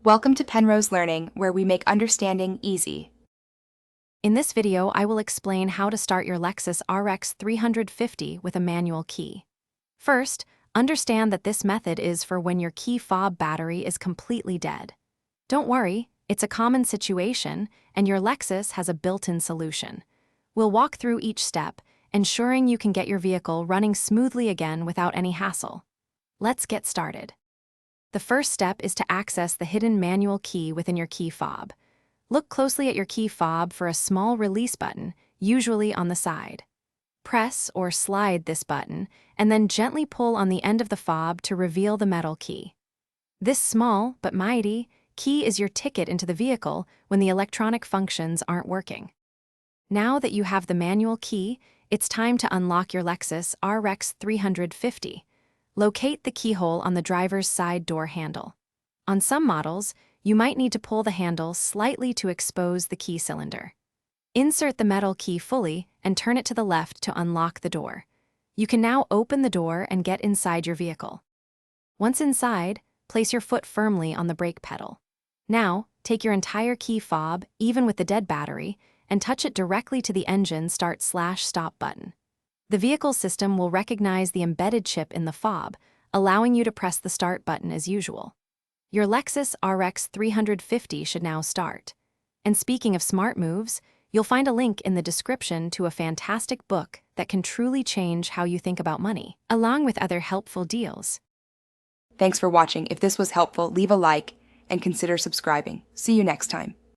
Welcome to Penrose Learning, where we make understanding easy. In this video, I will explain how to start your Lexus RX 350 with a manual key. First, understand that this method is for when your key fob battery is completely dead. Don't worry, it's a common situation, and your Lexus has a built-in solution. We'll walk through each step, ensuring you can get your vehicle running smoothly again without any hassle. Let's get started. The first step is to access the hidden manual key within your key fob. Look closely at your key fob for a small release button, usually on the side. Press or slide this button, and then gently pull on the end of the fob to reveal the metal key. This small, but mighty, key is your ticket into the vehicle when the electronic functions aren't working. Now that you have the manual key, it's time to unlock your Lexus RX 350. Locate the keyhole on the driver's side door handle. On some models, you might need to pull the handle slightly to expose the key cylinder. Insert the metal key fully and turn it to the left to unlock the door. You can now open the door and get inside your vehicle. Once inside, place your foot firmly on the brake pedal. Now, take your entire key fob, even with the dead battery, and touch it directly to the engine start/stop button. The vehicle system will recognize the embedded chip in the fob, allowing you to press the start button as usual. Your Lexus RX 350 should now start. And speaking of smart moves, you'll find a link in the description to a fantastic book that can truly change how you think about money, along with other helpful deals. Thanks for watching. If this was helpful, leave a like and consider subscribing. See you next time.